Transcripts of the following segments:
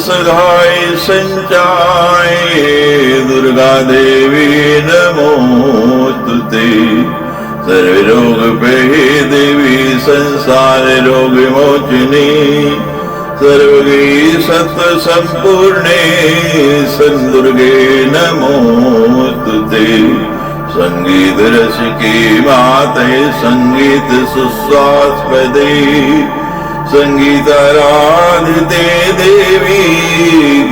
सहाय संचाय दुर्गा देवी नमोस्तुते। सर्व रोग भये देवी संसार रोग विमोचिनी। सर्वगी सत्व संपूर्णे संदुर्गे नमोस्तुते। संगीत रस की माते संगीत सुस्वास्पदे। संगीताराधिते देवी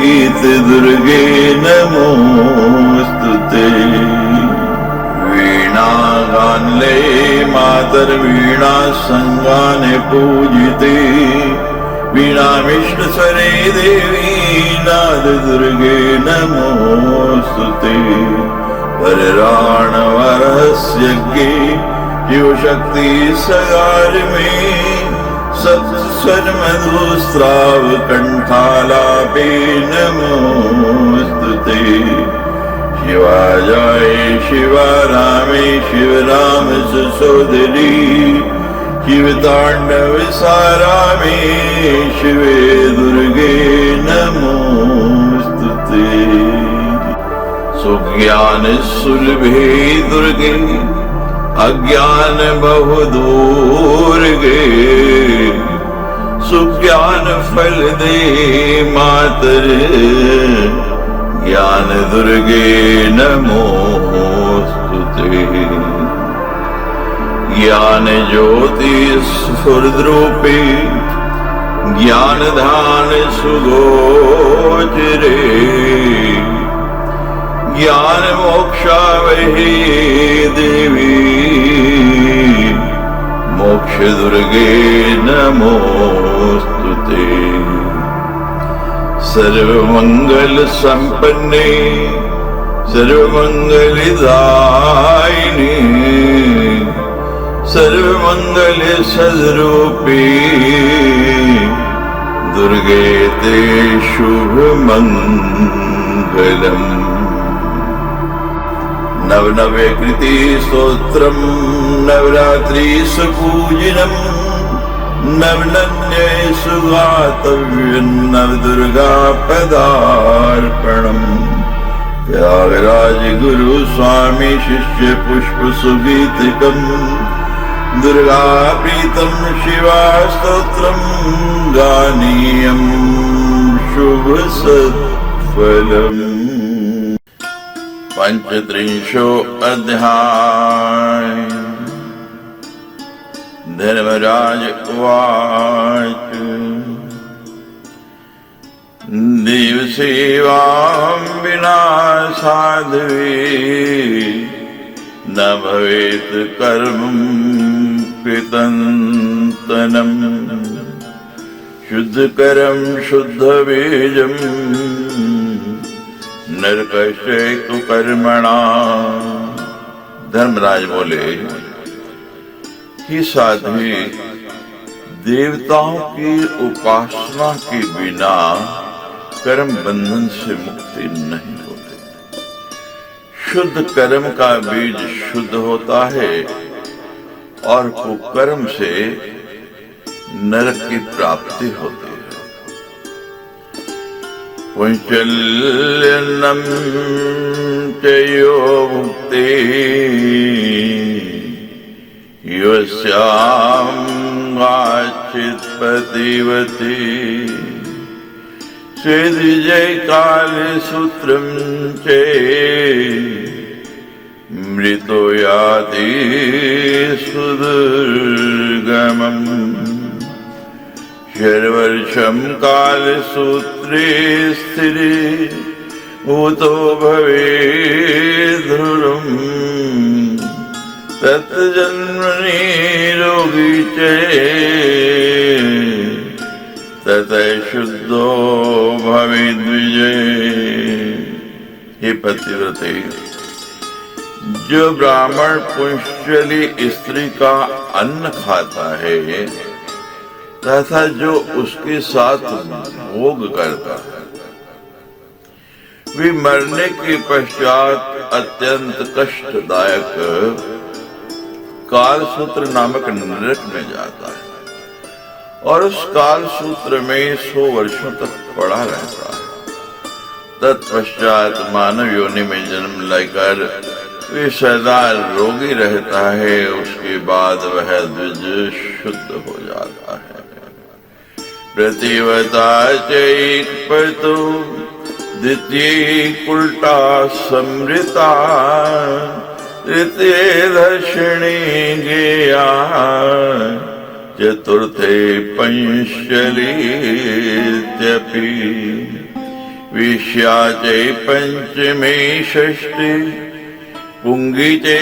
गीत दुर्गे नमोस्तुते। वीणा गानले मातर वीणा संगाने पूजिते। वीणा विष्णु स्वरे देवी नाद दुर्गे नमोस्तुते। वरराण वरस्यज्ञे शिव शक्ति सगार में। सत्स्वर मधुस्राव कंठालापे नमोस्तुते। शिवाजाय शिवरामे शिवराम सुसोदरी। शिव तांडव सारामे शिवे दुर्गे नमोस्तुते। सुज्ञान सुलभे दुर्गे अज्ञान बहु दूर गे। सुज्ञान फल दे मातर ज्ञान दुर्गे नमोस्तुते। ज्ञान ज्योति स्फुरद्रूपे ज्ञान धान सुगोचरे। ज्ञान मोक्षावहे देवी मोक्ष दुर्गे नमोस्तुते। सर्वमंगल संपन्ने सर्वमंगलदायिनी। सर्वमंगल सद्रूपी दुर्गे ते शुभ मंगलम्। नवनवे कृति स्तोत्रम नवरात्रि सुपूजनम। नवनन्ये सुगातव्यं नवदुर्गा पदार्पणम्। त्यागराज गुरु स्वामी शिष्य पुष्प सुगीतिकम्। दुर्गा प्रीतम शिवा स्तोत्रम गानीयम शुभ सत्फलम्। पंचत्रिंशो अध्याय। धर्मराज उवाच देव सेवां विना साध्वी न भवेत् कर्मं कृतन्तनं। शुद्धकरं शुद्धबीजं नरकस्य कुकर्मणा। धर्मराज बोले, कि साध्वी देवताओं की उपासना के बिना कर्म बंधन से मुक्ति नहीं होती। शुद्ध कर्म का बीज शुद्ध होता है और कुकर्म से नरक की प्राप्ति होती है। वैचल्यनम चयो भुक्ते यस्यां गाचित् पतिवती। स्वेदिजय काल सूत्रं चे मृतो याति सुदुर्गमम्। शर्वर्षं कालसूत्रे स्थिरे भूतो भवेत् ध्रुवम्। तत्जन्मनि रोगी च ततः शुद्धो भवेद्विजय। हे पतिव्रते, जो ब्राह्मण पुंश्चली स्त्री का अन्न खाता है तथा जो उसके साथ भोग करता है, वे मरने के पश्चात अत्यंत कष्टदायक कालसूत्र नामक नरक में जाता है और उस काल सूत्र में 100 वर्षों तक पड़ा रहता है। तत्पश्चात मानव योनि में जन्म लेकर वे सदा रोगी रहता है। उसके बाद वह द्विज शुद्ध हो जाता है। प्रतिवता चैक पतु द्वितीय उल्टा समृता तृतीय दर्शनी गेया चतुर्थे पंचली विश्या चे पंचमे षष्ठी पुंगी चे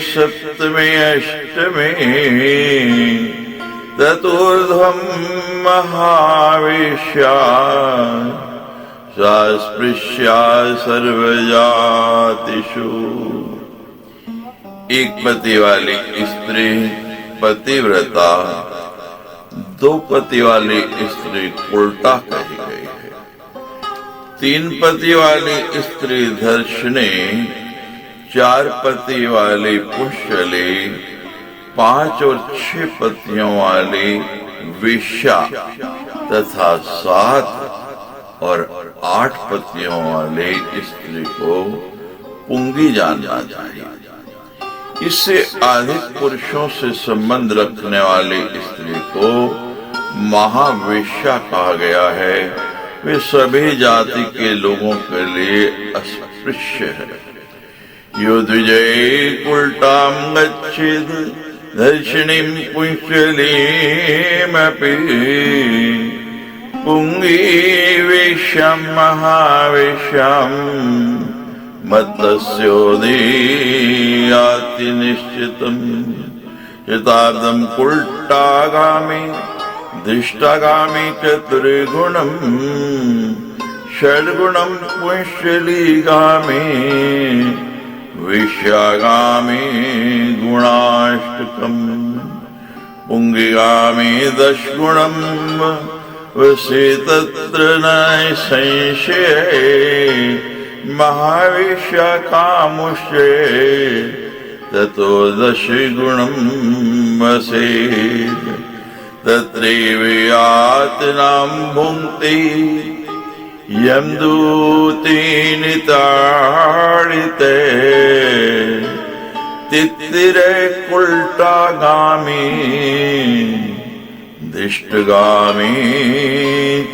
सप्तमे अष्टमे चतुर्धम महाविश्या सास्पृश्या सर्वजातिषु। एक पति वाली स्त्री पतिव्रता, 2 पति वाली स्त्री उल्टा कही गई है। 3 पति वाली स्त्री धर्षणी, 4 पति वाली पुष्यली, 5 और 6 पतियों वाली विश्या तथा 7 और 8 पतियों वाले स्त्री को पुंगी जानना चाहिए। इससे अधिक पुरुषों से संबंध रखने वाली स्त्री को महावेश्या कहा गया है। वे सभी जाति के लोगों के लिए अस्पृश्य है। यो द्विजय उल्टाम गच्छेद दर्शनीम पुंचलीमपि पुंगी वेश्यम महावेश्यम मत्स्योदीयाति निश्चितम शताब्दम उल्टागामी दृष्टागामी चतुर्गुणम षड्गुणम पुंशलीगामी विश्यागामी गुणाष्टकम पुंगिगामी 10 गुणम वसे तत्र न संशय महाविश्या कामुष्ये ततो 10 गुणम वसे तत्रैव यातनां भुङ्क्ते यम दूते निताड़िते तित्तिरे उल्टागामी दिष्टगामी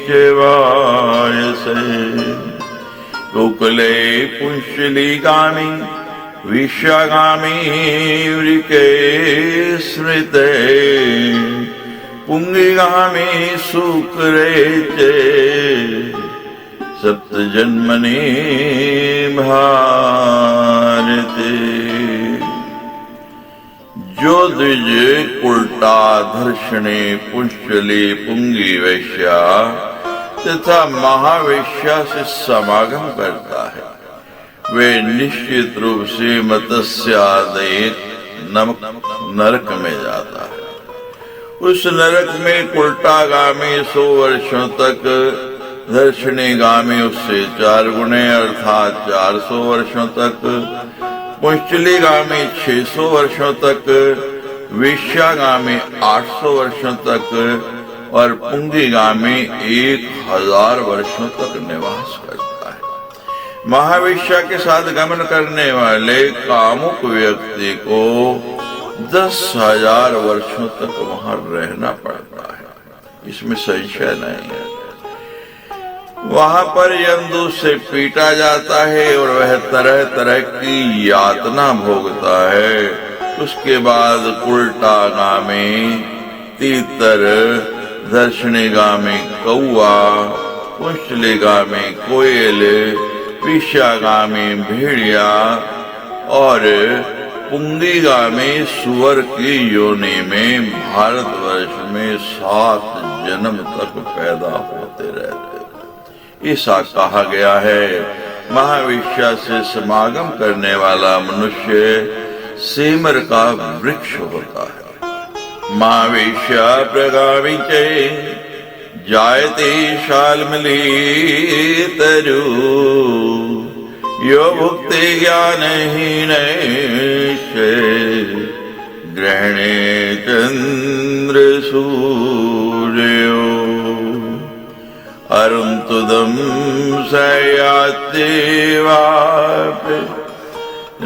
च वायसे गोकुले पुंशलीगामी विश्यागामी वृके स्मृते पुंगिगामी शुक्रे च सप्त जन्मनि भारते। जो द्विज उल्टा धर्षणी पुंशली पुंगी वैश्या तथा महावेश्या से समागम करता है वे निश्चित रूप से मत्स्यादि नरक में जाता है। उस नरक में उल्टागामी 100 वर्षों तक, दर्शनी गामी उससे 4 गुणे अर्थात 400 वर्षों तक, पुंचली गामी 600 वर्षों तक, विश्यागामी 800 वर्षों तक और पुंगीगामी 1000 वर्षों तक निवास करता है। महाविश्या के साथ गमन करने वाले कामुक व्यक्ति को 10,000 वर्षों तक वहां रहना पड़ता है, इसमें संशय नहीं है। वहां पर यमदूत से पीटा जाता है और वह तरह तरह की यातना भोगता है। उसके बाद उल्टागामी तीतर, दर्शनीगामी कौआ, पुंचलीगामी कोयल, विश्यागामी भेड़िया और पुंगीगामी सुअर की योनि में भारतवर्ष में 7 जन्म तक पैदा होते रहते। ऐसा कहा गया है। महाविश्या से समागम करने वाला मनुष्य सेमर का वृक्ष होता है। महाविश्या प्रगामी चे जायते शाल्मली तरु यो भुक्ति ज्ञानहीन ग्रहणे चंद्र सूर्य पूजयो अरुन्तुदं सयातेवापि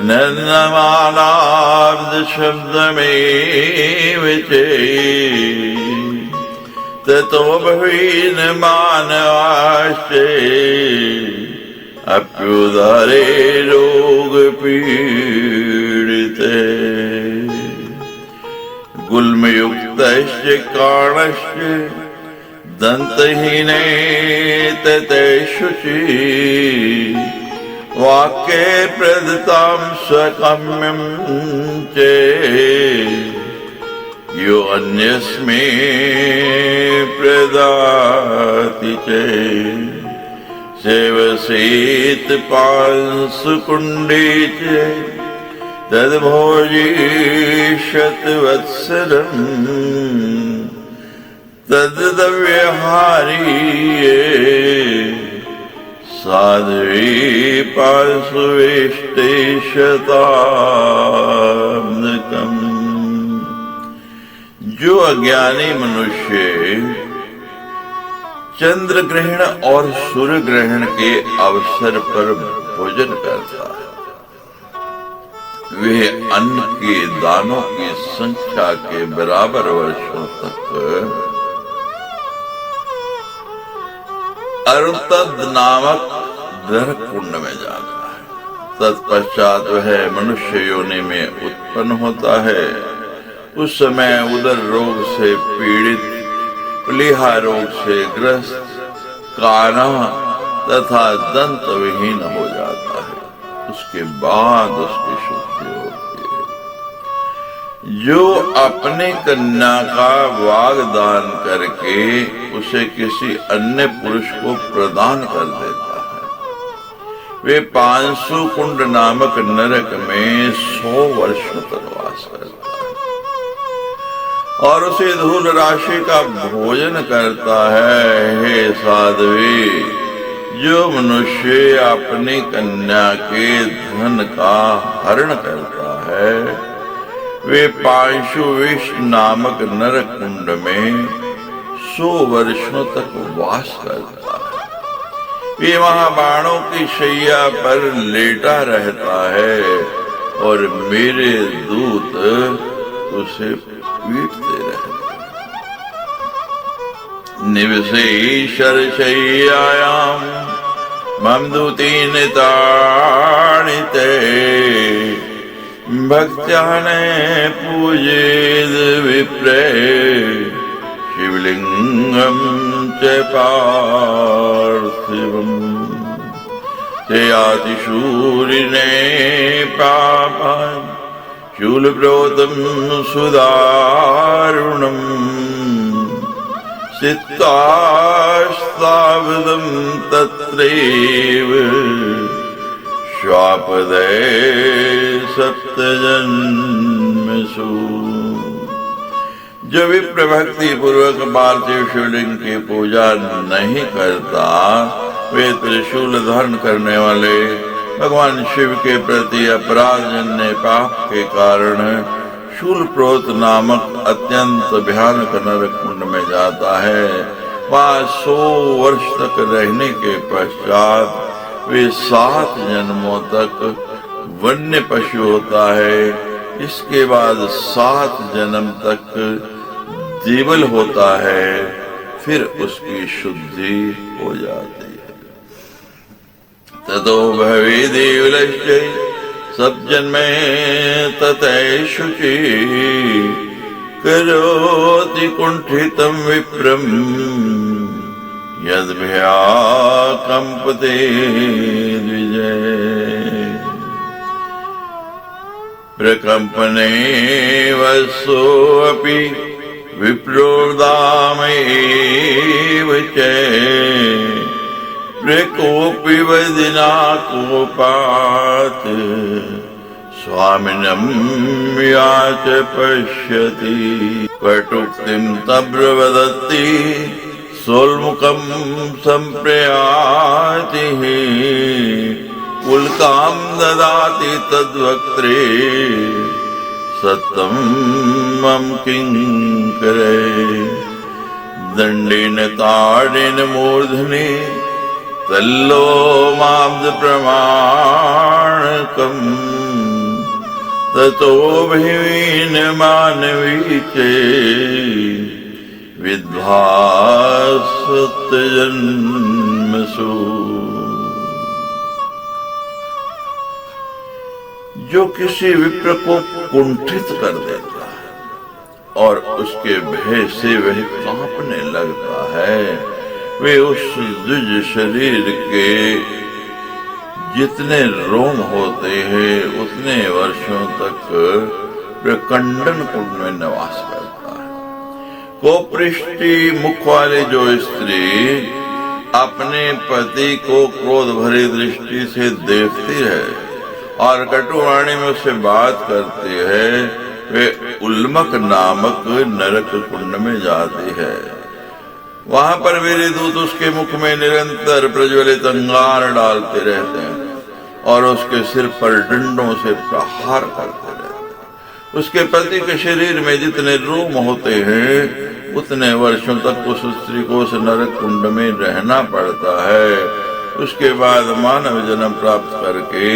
नन्दमालाब्दशब्दमेव चेत् ततो भवेन मानवाश्चे अप्युदरे रोगपीडिते गुल्मयुक्तश्च कर्णश्च दन्तहीने तते शुचि वाक्ये प्रदत्तां स्वकाम्यं चेत् यो अन्यस्मै प्रददाति चेत् सेवसेत् पांसुकुण्डे चेत् तद्भोजिष्यद्वत्सरम् तद्व्यवहारीये साध्वी पार्श्वेष्टे शताब्दकम्। जो अज्ञानी मनुष्य चंद्र ग्रहण और सूर्य ग्रहण के अवसर पर भोजन करता है, वे अन्न के दानों की संख्या के बराबर वर्षों तक अरुतद नामक नरक कुंड में जाता है। तत्पश्चात वह मनुष्य योनि में उत्पन्न होता है। उस समय उदर रोग से पीड़ित, प्लीहा रोग से ग्रस्त, काना तथा दंत विहीन हो जाता है। उसके बाद उसकी शुद्धि होती है। जो अपने कन्या का वागदान करके उसे किसी अन्य पुरुष को प्रदान कर देता है, वे 500 कुंड नामक नरक में 100 वर्षों तक वास करता है। और उसे धूल राशि का भोजन करता है। हे साध्वी, जो मनुष्य अपनी कन्या के धन का हरण करता है, वे पांशुविष नामक नरक कुंड में 100 वर्षों तक वास करता है। वे वहां बाणों की शैया पर लेटा रहता है और मेरे दूत उसे पीटते रहते। निवसेश्वर शय्यायां मम दूतेन ताड़िते भक्त्याने पूजेद विप्रे शिवलिंगं च पार्थिवम् ते आतिशूरिणे पापान् शूलप्रोतं सुदारुणम् सित्तास्तावदं तत्रैव श्वापदे सप्तजन्मसु। जो विप्र भक्ति पूर्वक पार्थिव शिवलिंग की पूजा नहीं करता, वे त्रिशूल धारण करने वाले भगवान शिव के प्रति अपराधजन्य पाप के कारण शूलप्रोत नामक अत्यंत भयानक नरक कुंड में जाता है। वहाँ 100 वर्ष तक रहने के पश्चात वे 7 जन्मों तक वन्य पशु होता है। इसके बाद 7 जन्म तक जीवल होता है, फिर उसकी शुद्धि हो जाती है। ततो भवे देवलश्च सब जन्मे ततः शुचि करोति कुंठितं विप्रम यद्भया कंपते द्विजय प्रकंपने वसोऽपि विप्रोदामेव च प्रकोपि वदिना कोपात् स्वामिनं याच पश्यति कटुक्तिं तब्रवदत्ति सोल्मुखं संप्रयाति उल्कां ददाति तद्वक्त्रे सत्तं मम किंकरे दंडेन ताड़ेन मूर्धनि तल्लो माब्द प्रमाणकम् ततो भीन मानवी चे विद्भासत जन्मसु। जो किसी विप्र को कुंठित कर देता है और उसके भय से वह कांपने लगता है, वे उस द्विज शरीर के जितने रोम होते हैं उतने वर्षों तक प्रकंडन कुंड में निवास करता है। कोपृष्टि मुख वाले जो स्त्री अपने पति को क्रोध भरी दृष्टि से देखती है और कटुवाणी में उससे बात करती है, वे उल्मक नामक नरक कुंड में जाती है। वहां पर मेरे दूत उसके मुख में निरंतर प्रज्वलित अंगार डालते रहते हैं और उसके सिर पर डंडों से प्रहार करते रहते हैं। उसके पति के शरीर में जितने रोम होते हैं उतने वर्षों तक उस स्त्री को उस नरक कुंड में रहना पड़ता है। उसके बाद मानव जन्म प्राप्त करके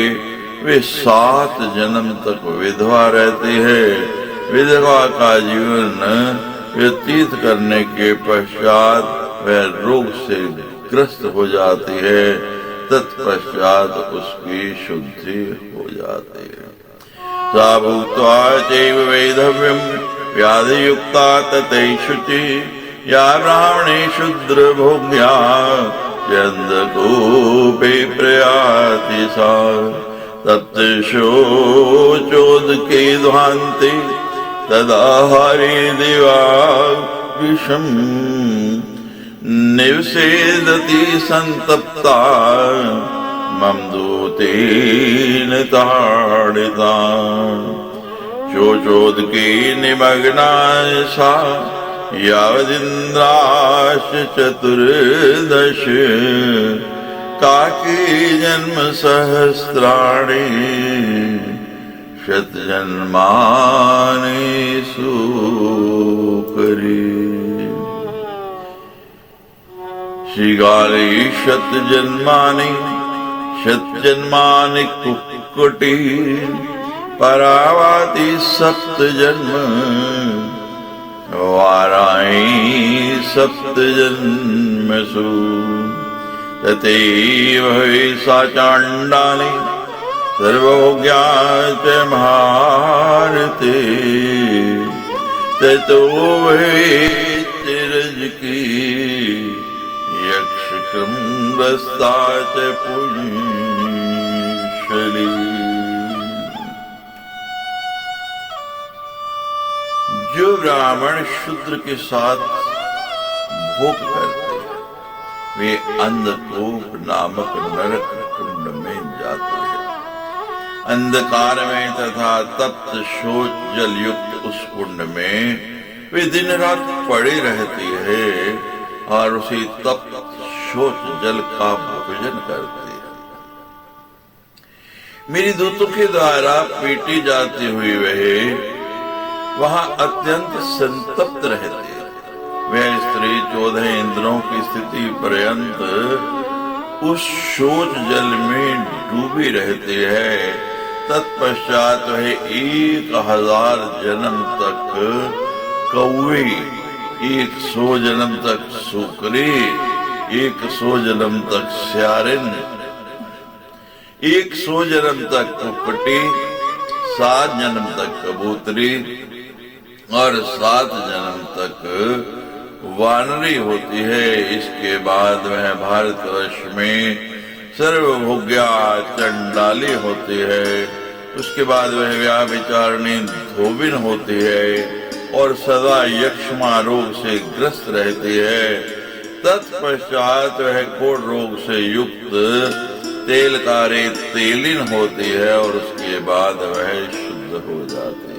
वे 7 जन्म तक विधवा रहती है। विधवा का जीवन व्यतीत करने के पश्चात वह रोग से ग्रस्त हो जाती है। तत्पश्चात उसकी शुद्धि हो जाती है। सा भूत्वा चैव वैधव्यम व्याधि युक्ता ततै शुचि या ब्राह्मणे शूद्र भोग्या चंदकूपे प्रयाति सा तप्त शोचोदके ध्वान्ते तदा हरे दिवा विषम निवसेदति संतप्ता मम दूतेन ताड़िता शोचोदके निमग्ना सा यावदिन्द्राश्च चतुर्दश काकी जन्म सहस्राणि शतजन्मानि सुकरी। श्रीगाले शतजन्मानि शतजन्मानि कुक्कुटी परावाति सप्तजन्म वाराणि सप्तजन्मसु तथैव हि सा चाण्डानि सर्वभोग्या च महारते ततो वैतिरजकी यक्षकुम्भस्था च पुंशली। जो ब्राह्मण शूद्र के साथ भोग करते हैं वे अंधकूप नामक नरक कुंड में जाते हैं। अंधकार में तथा तप्त शोच जल युक्त उस कुंड में वे दिन रात पड़े रहती है और उसी तप्त शोच जल का भोजन करते हैं। मेरी दूतों के द्वारा पीटी जाती हुई वह वहां अत्यंत संतप्त रहती है। वह स्त्री 14 इंद्रों की स्थिति पर्यंत उस शोच जल में डूबी रहती है। तत्पश्चात वह 1000 जन्म तक कौवे, 100 जन्म तक सुकरी, 100 जन्म तक स्यारिन, 100 जन्म तक कुक्कुटी, 7 जन्म तक कबूतरी और 7 जन्म तक वानरी होती है। इसके बाद वह भारतवर्ष में सर्वभोग्या चंडाली होती है। उसके बाद वह व्याभिचारिणी धोबिन होती है और सदा यक्ष्मा रोग से ग्रस्त रहती है। तत्पश्चात वह कोढ़ रोग से युक्त तेलकारी तेलिन होती है और उसके बाद वह शुद्ध हो जाती है।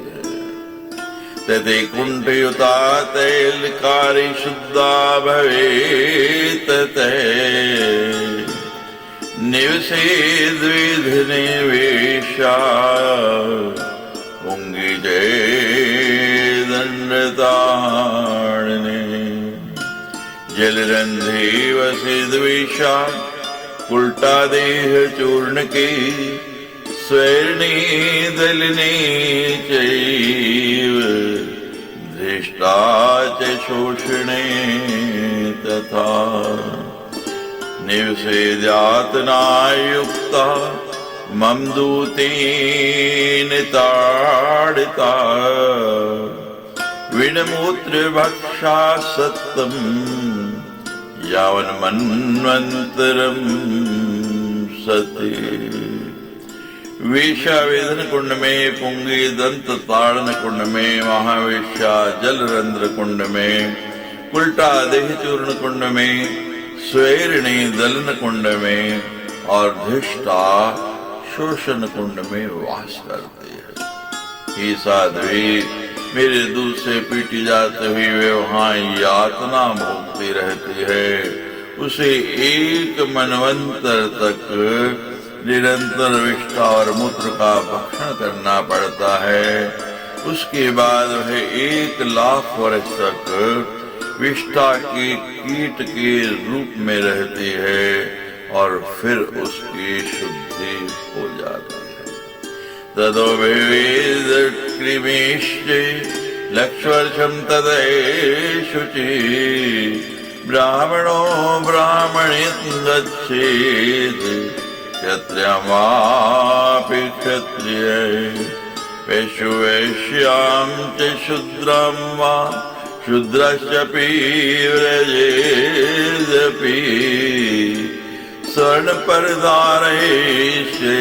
तते कुंठयुता तैलकारी शुद्धा भवेत् तते निवसेद्विधि निवेशा पुंगिजे दंडतारिणे जलरंधे वसिद्वेषा उल्टा देह चूर्ण के स्वैरणे दलने चैव धृष्टा च शोषणे तथा निवसेद्यातनायुक्ता मम दूतेन ताडिता विनमूत्र भक्षा सत्तम यावन मन्वंतरम सते। वेश्यावेदन कुंड में, पुंगी दंत ताड़न कुंड में, महावेश्या जलरंध्र कुंड में, उल्टा देह चूर्ण कुंड में, स्वैरिणी दलन कुंड में और धृष्टा शोषण कुंड में वास करते हैं। हे साध्वी, मेरे दूध से पीटी जाते हुए वे वहां यातना भोगती रहती है। उसे एक मनवंतर तक निरंतर विष्ठा और मूत्र का भक्षण करना पड़ता है। उसके बाद वह 1,00,000 वर्ष तक विष्ठा के कीट के रूप में रहती है और फिर उसकी शुद्धि हो जाती है। तदो विवेद कृमिश्चे लक्षवर्षम तदैशुचि ब्राह्मणो ब्राह्मणीं गच्छेत् क्षत्रियमापि क्षत्रिये वैश्यो वैश्यां च शूद्रं वा शूद्रश्चपि व्रजेदपि स्वर्णपर्दारयिष्ये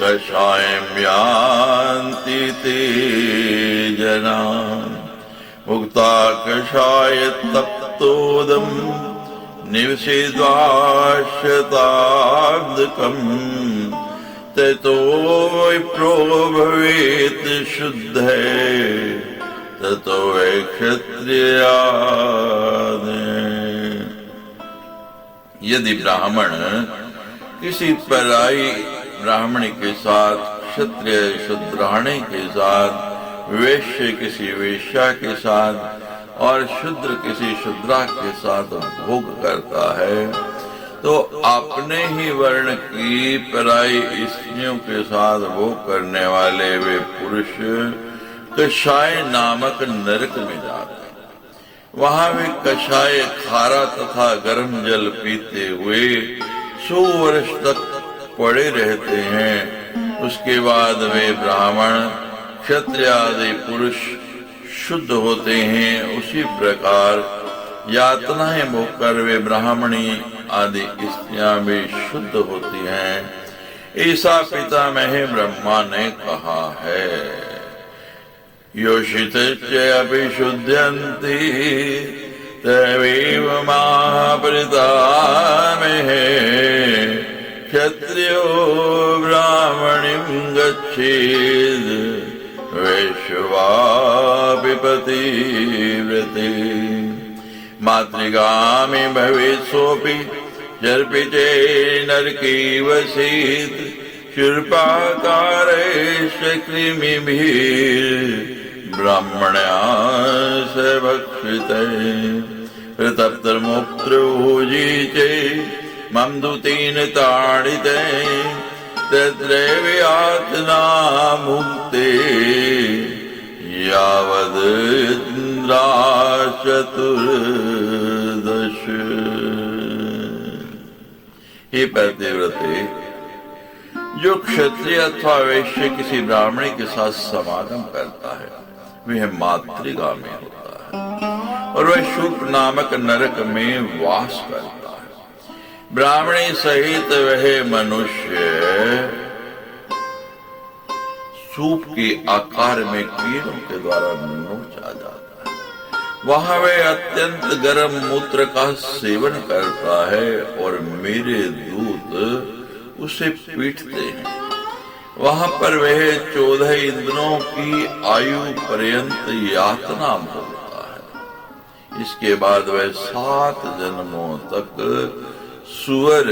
कषायं यान्ति ते जनाः मुक्ता कषाय तप्तोदम् निवसेद्वाशताब्दकम् ततो विप्रो भवेत् शुद्धः ततो वै क्षत्रियाः। यदि ब्राह्मण किसी पराई ब्राह्मणी के साथ, क्षत्रिय शूद्राणी के साथ, वैश्य किसी वेश्या के साथ और शूद्र किसी शूद्रा के साथ भोग करता है, तो अपने ही वर्ण की पराई स्त्रियों के साथ भोग करने वाले वे पुरुष कषाय नामक नरक में जाते हैं। वहां वे कषाय खारा तथा गर्म जल पीते हुए 100 वर्ष तक पड़े रहते हैं। उसके बाद वे ब्राह्मण, क्षत्रिय आदि पुरुष शुद्ध होते हैं। उसी प्रकार यातनाएं भोगकर वे ब्राह्मणी आदि स्त्रियां भी शुद्ध होती हैं। ऐसा पितामह ब्रह्मा ने कहा है। योषितश्च अपि शुध्यन्ति तवैव महापितामहे क्षत्रियो ब्राह्मणीं गच्छेत् वैश्वापि पतिव्रते मातृगामी भवेत् सोऽपि जर्पि च नरके वसेत् शूर्पाकारैश्च कृमिभिर्ब्राह्मण्याः भक्षितैः प्रतप्तमुक्तभोजी च मम दूतेन ताडिते तत्रैव यातना मुक्ते यावदिन्द्राश्चतुर्दश। हे पतिव्रते, जो क्षत्रिय अथवा वैश्य किसी ब्राह्मणी के साथ समागम करता है वह मातृगामी होता है और वह शूप नामक नरक में वास करता है। ब्राह्मणी सहित वह मनुष्य सूप के आकार में कीड़ों के द्वारा नोचा जाता है। वहां वह अत्यंत गर्म मूत्र का सेवन करता है और मेरे दूत उसे पीटते हैं। वहां पर वह 14 इंद्रों की आयु पर्यंत यातना भोगता है। इसके बाद वह 7 जन्मों तक सुअर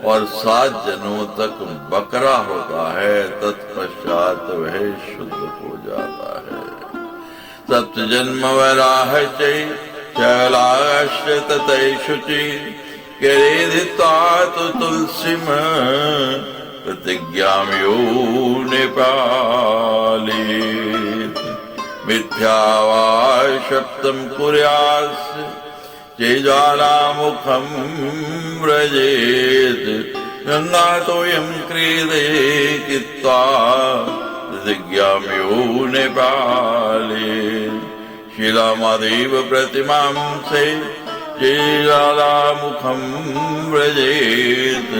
और 7 जन्मों तक बकरा होता है। तत्पश्चात वह शुद्ध हो जाता है। सप्त जन्म वराह च शैलाश्च ततै शुचि गिरिधित्वा तु तुलसीम् प्रतिज्ञां यो निपालेत् मिथ्या वा शब्दं कुर्यात् चेज्वालामुखं व्रजेत् गंगातोयं क्रीडे कित्वा प्रतिज्ञां यो निपालेत् शिलामादेव प्रतिमां से चेज्वालामुखं व्रजेत्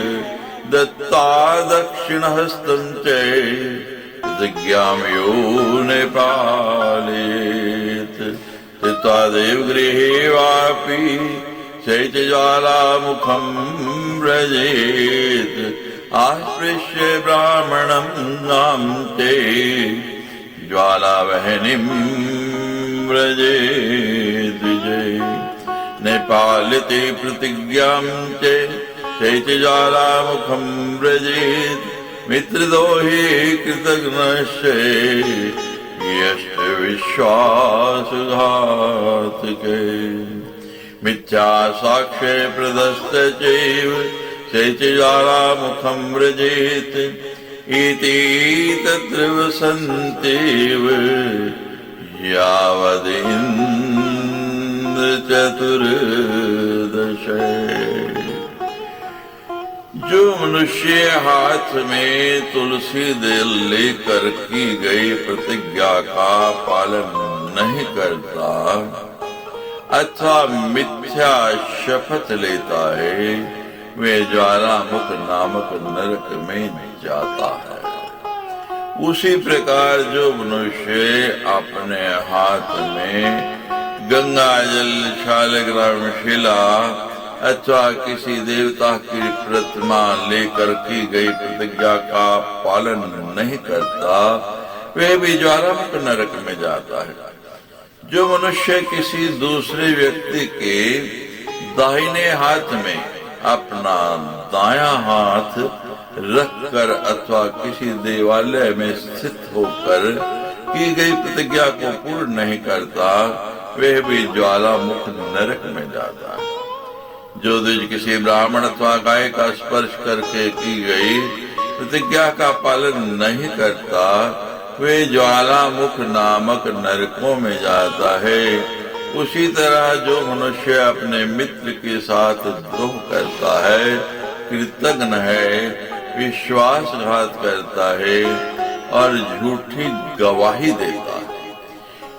दत्त्वा दक्षिणहस्तं च प्रतिज्ञां यो निपालेत् स्थित्वा देवगृहे वापि शैत्यज्वालामुखं व्रजेत् आस्पृश्य ब्राह्मणं नाम ते ज्वालावहनिं व्रजेत् विजय नेपालिते प्रतिज्ञां च शैत्यज्वालामुखं व्रजेत् मित्रदोहे कृतघ्नस्य यश्च विश्वासघातके मिथ्या साक्ष्ये प्रदस्त चैव शैत्यज्वालामुखं व्रजेत् इति तत्र वसन्तेव यावदिन्द्रचतुर्दश। जो मनुष्य हाथ में तुलसी दल लेकर की गई प्रतिज्ञा का पालन नहीं करता अथवा मिथ्या शपथ लेता है वे ज्वालामुख नामक नरक में जाता है। उसी प्रकार जो मनुष्य अपने हाथ में गंगा जल शालिग्राम शिला अथवा किसी देवता की प्रतिमा लेकर की गई प्रतिज्ञा का पालन नहीं करता वह भी ज्वालामुख नरक में जाता है। जो मनुष्य किसी दूसरे व्यक्ति के दाहिने हाथ में अपना दायां हाथ रखकर अथवा किसी देवालय में स्थित होकर की गई प्रतिज्ञा को पूर्ण नहीं करता वह भी ज्वालामुख नरक में जाता है। जो द्विज किसी ब्राह्मण अथवा गाय का स्पर्श करके की गई प्रतिज्ञा का पालन नहीं करता वे ज्वालामुख नामक नरकों में जाता है। उसी तरह जो मनुष्य अपने मित्र के साथ द्रोह करता है, कृतघ्न है, विश्वासघात करता है और झूठी गवाही देता है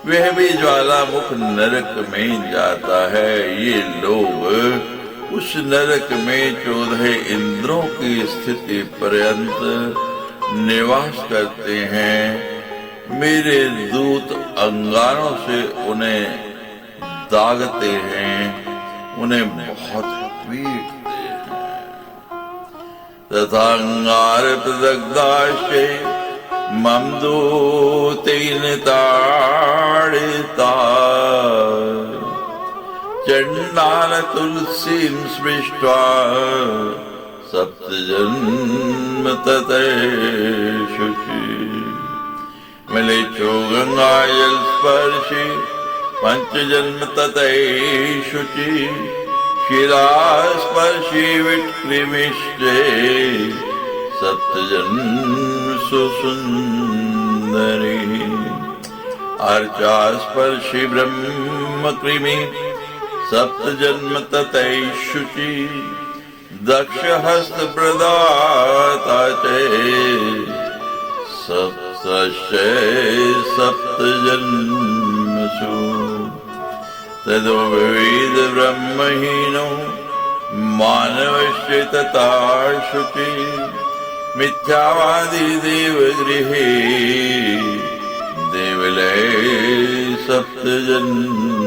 वह भी ज्वालामुख नरक में जाता है। ये लोग उस नरक में 14 इंद्रों की स्थिति पर्यंत निवास करते हैं। मेरे दूत अंगारों से उन्हें दागते हैं, उन्हें बहुत पीटते हैं। तथा अंगार प्रदग्धाश्चे मम दूतेन ताड़िता चंडाल तुलसीं स्पृष्ट्वा सप्तजन्म ततैषुषि मिलेच्छो गंगाजल स्पर्शि पंचजन्म ततैषुचि शिलास्पर्शि विट्कृमिश्चे सप्तजन्म सुसुंदरी अर्चास्पर्शि ब्रह्मकृमि सप्तजन्म ततैषुचि दक्षहस्त प्रदाता च सप्तजन्मसु तदो विविध ब्रह्महीनो मानवस्य तथा शुचि मिथ्यावादी देवगृहे देवलये सप्तजन्मसु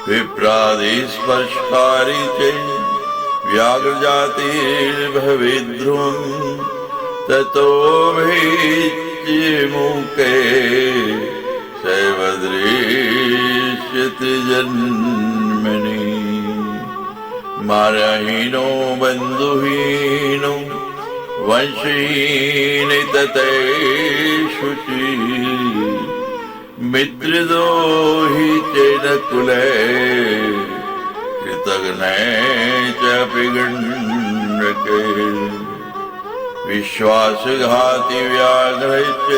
विप्रादि स्पर्शकारी च व्याघ्रजातिर्भवेद्ध्रुवम् ततो भेच्य मुखे सैवदृश्यति जन्मनि मार्याहीनो बन्धुहीनो वंशहीन ततैषुचि मित्रद्रोही तेन कुले कृतघ्ने चापि गण्डके विश्वासघाति व्याघ्रश्च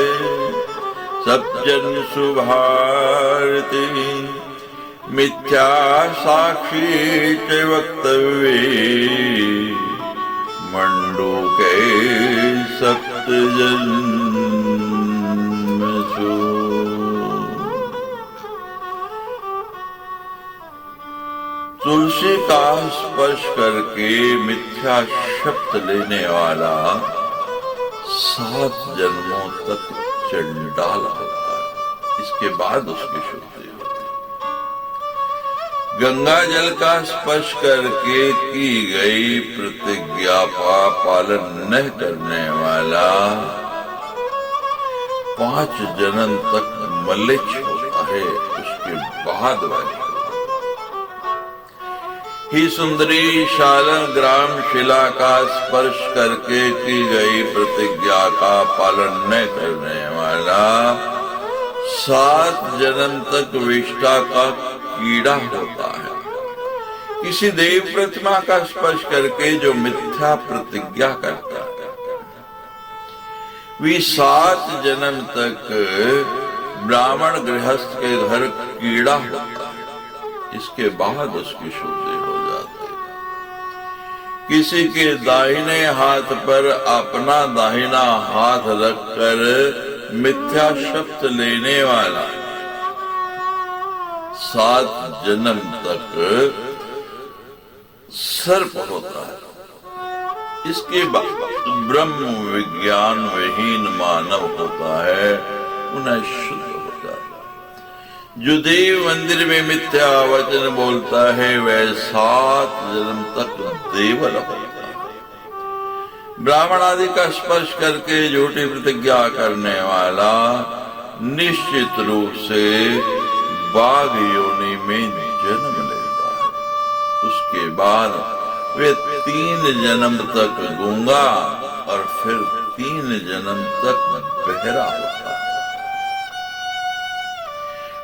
सज्जनसु भारती मिथ्या साक्षी च वक्तव्ये मंडूके सप्तजन्मसु। तुलसी का स्पर्श करके मिथ्या शब्द लेने वाला 7 जन्मों तक चंडाल होता है। इसके बाद उसकी शुद्धि होती है। गंगा जल का स्पर्श करके की गई प्रतिज्ञा का पालन न करने वाला 5 जन्म तक मलिच होता है। उसके बाद वाली ही सुंदरी शालन ग्राम शिला का स्पर्श करके की गई प्रतिज्ञा का पालन न करने वाला 7 जन्म तक विष्ठा का कीड़ा होता है। किसी देव प्रतिमा का स्पर्श करके जो मिथ्या प्रतिज्ञा करता है वे 7 जन्म तक ब्राह्मण गृहस्थ के घर कीड़ा होता है। इसके बाद उसकी शुद्धि हो जाती है। किसी के दाहिने हाथ पर अपना दाहिना हाथ रखकर मिथ्या शब्द लेने वाला 7 जन्म तक सर्प होता है। इसके बाद ब्रह्म विज्ञान विहीन मानव होता है, पुनः शुद्ध होता है। जो देव मंदिर में मिथ्या वचन बोलता है वह 7 जन्म तक देवल होता है। ब्राह्मण आदि का स्पर्श करके झूठी प्रतिज्ञा करने वाला निश्चित रूप से बाघ योनि में जन्म लेता है। उसके बाद वे 3 जन्म तक गूंगा और फिर 3 जन्म तक बहरा होता है।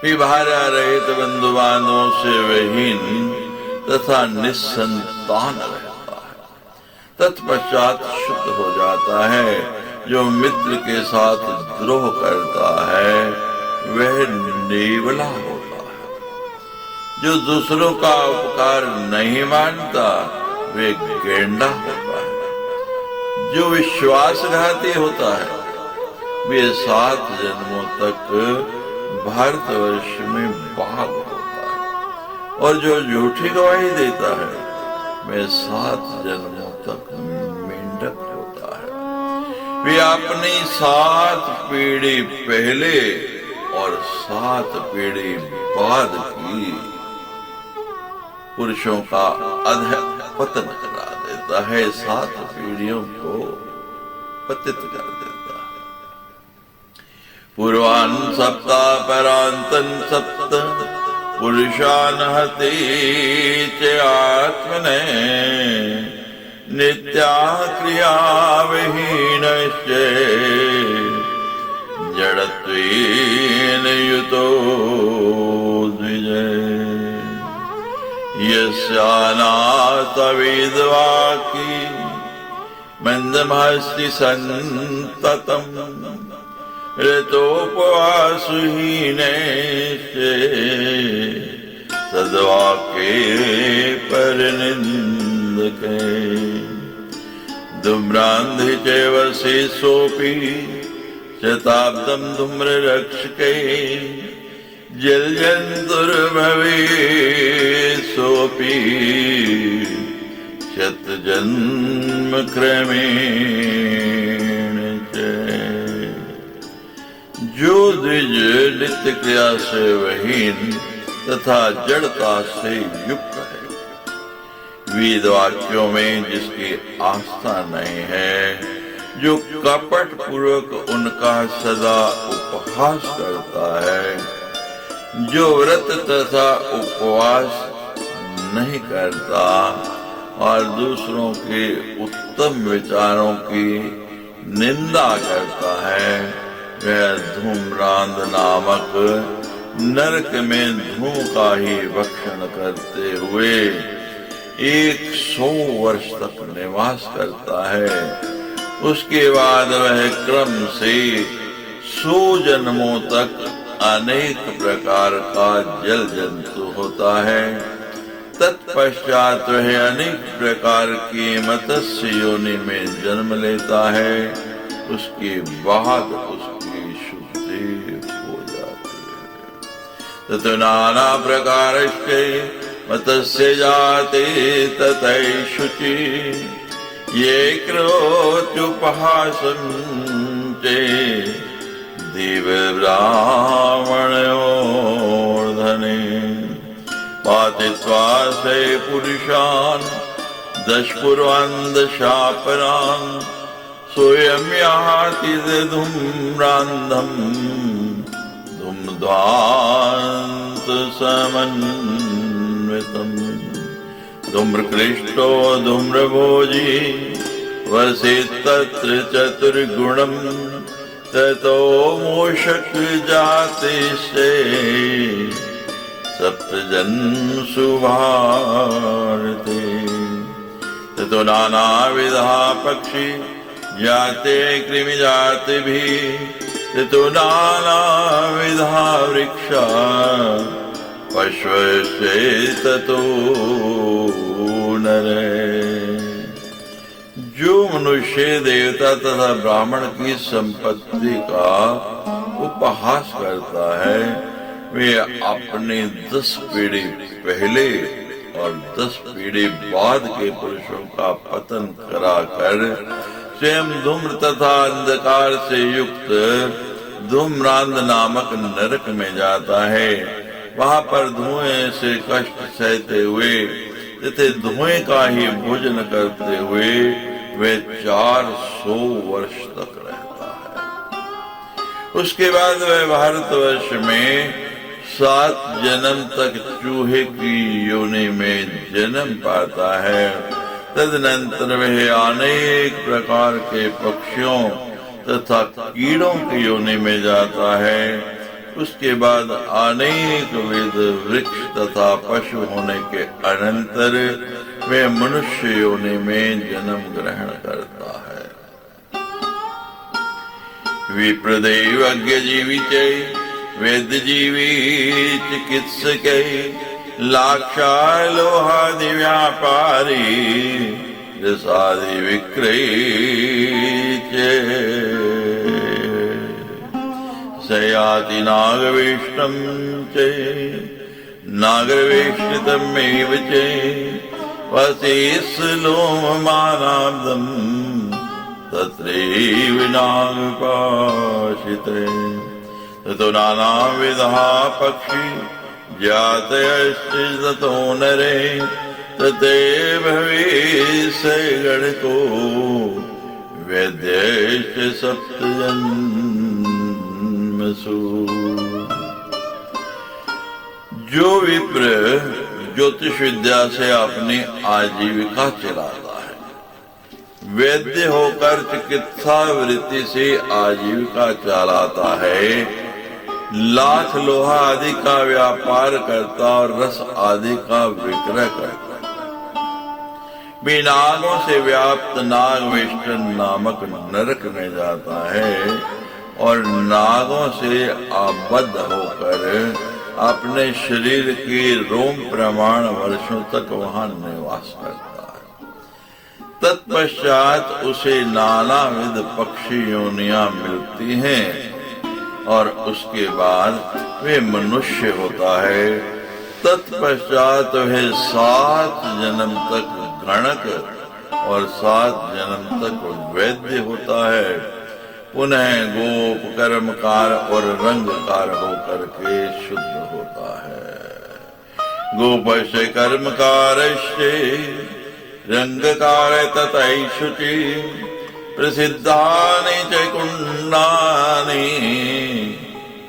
विभार्या रहित बंधु बांधवों से विहीन तथा निस्संतान रहता है। तत्पश्चात शुद्ध हो जाता है। जो मित्र के साथ द्रोह करता है वह नेवला होता है। जो दूसरों का उपकार नहीं मानता वे गेंडा होता है। जो विश्वासघाती होता है वे 7 जन्मों तक भारतवर्ष में बाघ होता है। और जो झूठी गवाही देता है वह 7 जन्मों तक मेंढक होता है। वे अपनी 7 पीढ़ी पहले और 7 पीढ़ी बाद की पुरुषों का अध पतन करा देता है। 7 पीढ़ियों को पतित कर देता है। पूर्वान् सप्ता परान्तन् सप्त पुरुषान् हति च आत्मने नित्या क्रिया विहीनश्च जड़त्वेन युतो द्विजः यस्यानातवेदवाकी मंदमस्ति संततम् ऋतोपवासहीनेश्चे सद्वाक्ये परनिन्दके धूम्रान्धि चैव शेषोऽपि शताब्दं धूम्ररक्षके जलजन्तुर्भवेत्सोऽपि शतजन्म क्रमेण च। जो द्विज नित्य क्रिया से विहीन तथा जड़ता से युक्त है, वेद वाक्यों में जिसकी आस्था नहीं है, जो कपट पूर्वक उनका सदा उपहास करता है, जो व्रत तथा उपवास नहीं करता और दूसरों के उत्तम विचारों की निंदा करता है, वह धूम्रांध नामक नरक में धूम का ही भक्षण करते हुए 100 वर्ष तक निवास करता है। उसके बाद वह क्रम से 100 जन्मों तक अनेक प्रकार का जल जंतु होता है। तत्पश्चात वह अनेक प्रकार की मत्स्य योनि में जन्म लेता है। उसके बाद उसकी शुद्धि हो जाती है। ततो नाना प्रकारस्य मत्स्य जाते ततैषुचि ये क्रोत्युपहासन्ते देव ब्राह्मणयोर्धने पातित्वा से पुरुषान् दशपूर्वान् दशापरान् सोऽयं याति धूम्रान्धम् धूम्रध्वान्त समन्वितम् धूम्रकृष्टो धूम्रभोजी वसेत् तत्र चतुर्गुणम् ततो मूषक जाते से सप्तजन्मसु भारते ततो नानाविधा पक्षी जाते कृमि जाति भी ततो नानाविधा वृक्षा पश्वसे ततो नरे। जो मनुष्य देवता तथा ब्राह्मण की संपत्ति का उपहास करता है वे अपने 10 पीढ़ी पहले और 10 पीढ़ी बाद के पुरुषों का पतन कराकर स्वयं धूम्र तथा अंधकार से युक्त धूम्रांध नामक नरक में जाता है। वहां पर धुएं से कष्ट सहते हुए तथा धुएं का ही भोजन करते हुए वे 400 वर्ष तक रहता है। उसके बाद वह भारतवर्ष में 7 जन्म तक चूहे की योनि में जन्म पाता है। तदनंतर वह अनेक प्रकार के पक्षियों तथा कीड़ों की योनि में जाता है। उसके बाद अनेक विध वृक्ष तथा पशु होने के अनंतर वे मनुष्य योनि में जन्म ग्रहण करता है। विप्रदेवज्ञ जीवी च वेद जीवी चिकित्सक लाक्षालोहादि व्यापारी रसादि विक्रय सयाति नागवेष्टं च नागवेष्टितमेव च वसेस्लोममानाब्दं तत्रैव नागपाशिते ततो नानाविधा पक्षी जातयश्च ततो नरे तते भवेश गणको वैद्यश्च सप्तजन्मसु। जो विप्र ज्योतिष विद्या से अपनी आजीविका चलाता है, वैद्य होकर चिकित्सा वृत्ति से आजीविका चलाता है, लाख लोहा आदि का व्यापार करता और रस आदि का विक्रय करता है, नागों से व्याप्त नागवेष्टन नामक नरक में जाता है और नागों से आबद्ध होकर अपने शरीर के रोम प्रमाण वर्षों तक वहां निवास करता है। तत्पश्चात उसे नानाविध पक्षी योनियां मिलती हैं और उसके बाद वे मनुष्य होता है। तत्पश्चात वह 7 जन्म तक गणक और 7 जन्म तक वैद्य होता है। पुनः गोप कर्मकार और रंगकार होकर के शुद्ध होता है। गोपस्य कर्मकारस्य रंगकार ततैषुचि प्रसिद्धानि च कुण्डानि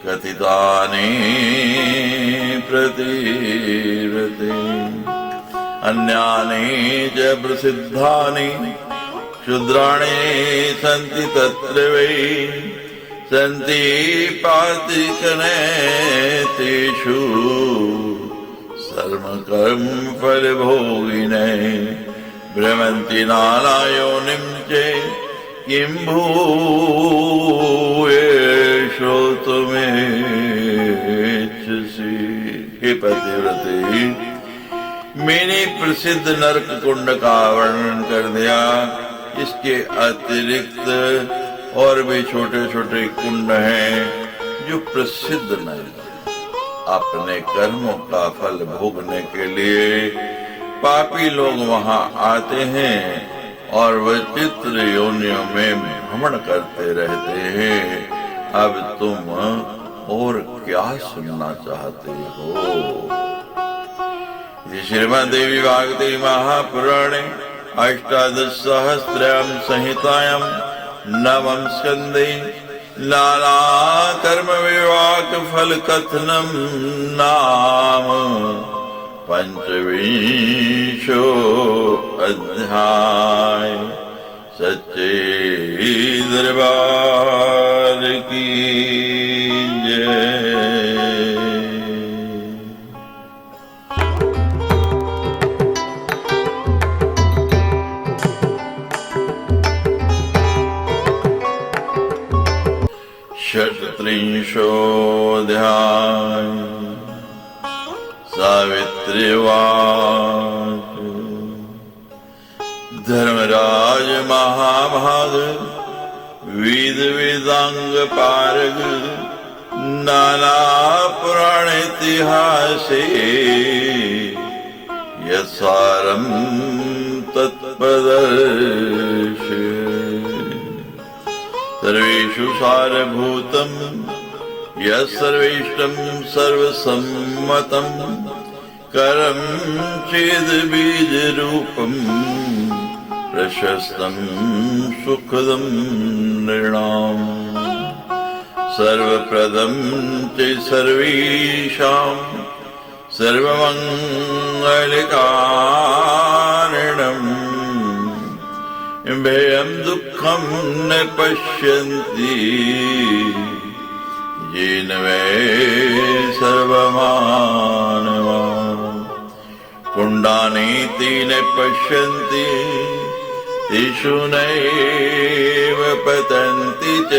कथितानि प्रतिव्रते अन्यानि च प्रसिद्धानि क्षुद्राणि सन्ति तत्र वै सन्ति पातिकने तेषु सर्वकर्म फलभोगिने भ्रमन्ति नानायोनिं च किं भूयेषु त्वमेच्छसि। हे पतिव्रते, मैंने प्रसिद्ध नरक कुंड का वर्णन कर दिया। इसके अतिरिक्त और भी छोटे छोटे कुंड हैं जो प्रसिद्ध नहीं। अपने कर्मों का फल भोगने के लिए पापी लोग वहां आते हैं और विचित्र योनियों में भ्रमण करते रहते हैं। अब तुम और क्या सुनना चाहते हो? श्रीमद्देवी भागवते महापुराणे अष्टादशसहस्रायां संहितायां नवम स्कन्धे नाना कर्म विवाक फल कथनम नाम पंचविंशो अध्याय। सच्चे दरबार की जय। षट्त्रिंशोऽध्याय। सावित्री उवाच। धर्मराज महाभाग वेद वेदांग पारग नाना पुराण इतिहासे यसारं तत्पदर्श। सर्वेषु सारभूतं यस्सर्वेष्टं सर्वसम्मतं करं चेद् बीजरूपं प्रशस्तं सुखदं नृणाम्। सर्वप्रदं च सर्वेषां सर्वमङ्गलकारणम्। भयं दुःखं न पश्यन्ति येन वै सर्वमानवा। कुण्डानीति न पश्यन्ति तेषु नैव पतन्ति च।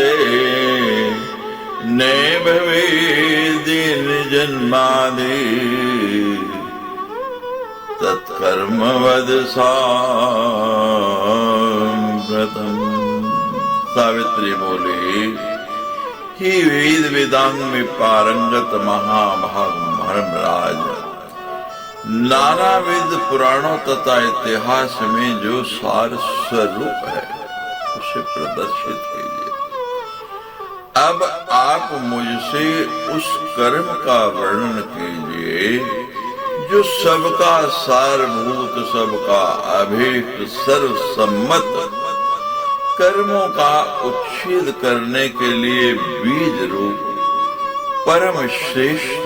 न भवेद्दिनजन्मादि तत्कर्म वद साम्प्रतम्। सावित्री बोली, ही वेद वेदांग में पारंगत महाभाग धर्मराज, नानाविध पुराणों तथा इतिहास में जो सार स्वरूप है उसे प्रदर्शित कीजिए। अब आप मुझसे उस कर्म का वर्णन कीजिए जो सबका सारभूत, सबका अभीष्ट, सर्वसम्मत, कर्मों का उच्छेद करने के लिए बीज रूप, परम श्रेष्ठ,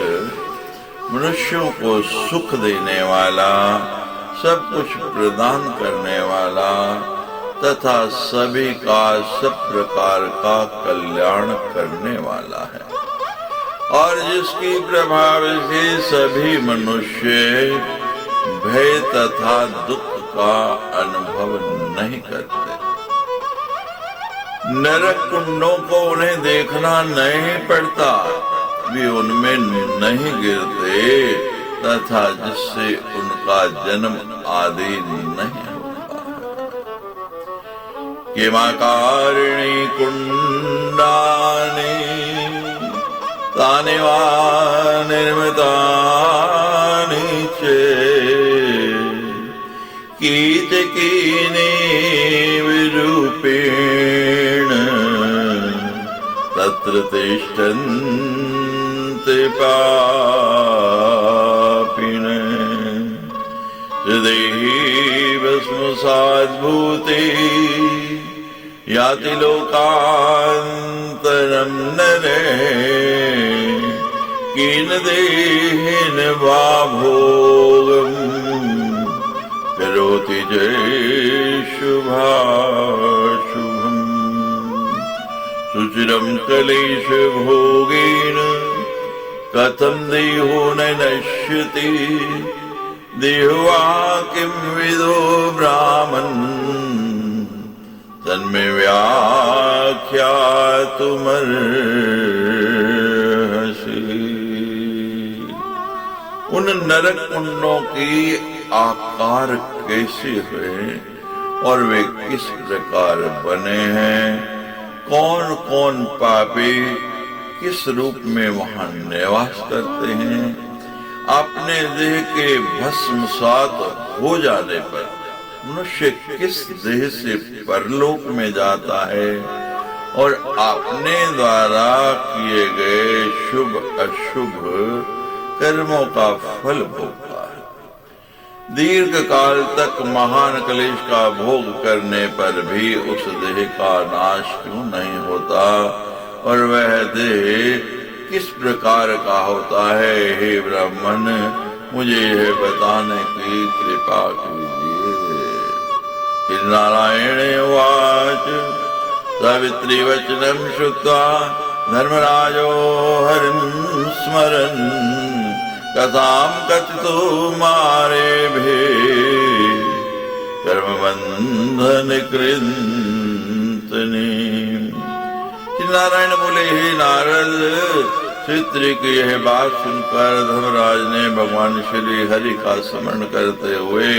मनुष्यों को सुख देने वाला, सब कुछ प्रदान करने वाला तथा सभी का सब प्रकार का कल्याण करने वाला है, और जिसकी प्रभाव से सभी मनुष्य भय तथा दुख का अनुभव नहीं करते। नरक कुंडों को उन्हें देखना नहीं पड़ता, वे उनमें नहीं गिरते तथा जिससे उनका जन्म आदि नहीं होता। किमाकारिणी कुंडानि तानि वा निर्मितानि च कीचकीनि विरूपेण तत्र तिष्ठन्ति पापिनः। हृदि भस्मसाद्भूते याति लोकान्तरं नरे किन देहेन वा भोगम् करोति जय शुभाशुभम्। शुच चिरं कलेश भोगेन कथं देहो न नश्यति देहवा किं विदो ब्राह्मण तन्मे व्याख्यातुमर्हसि। उन नरक कुंडों की आकार कैसे हुए और वे किस प्रकार बने हैं, कौन कौन पापी किस रूप में वहां निवास करते हैं, अपने देह के भस्मसात हो जाने पर मनुष्य किस देह से परलोक में जाता है और अपने द्वारा किए गए शुभ अशुभ कर्मों का फल भोगता है। दीर्घ काल तक महान क्लेश का भोग करने पर भी उस देह का नाश क्यों नहीं होता और वह देह किस प्रकार का होता है? हे ब्राह्मण, मुझे यह बताने की कृपा कीजिए। नारायण उवाच सावित्री वचनं श्रुत्वा धर्मराजो हरिं स्मरन् कथां कथितो मारेभे कर्मबंधन कृन्तने। नारायण बोले, हे नारद, सावित्री की यह बात सुनकर धर्मराज ने भगवान श्री हरि का स्मरण करते हुए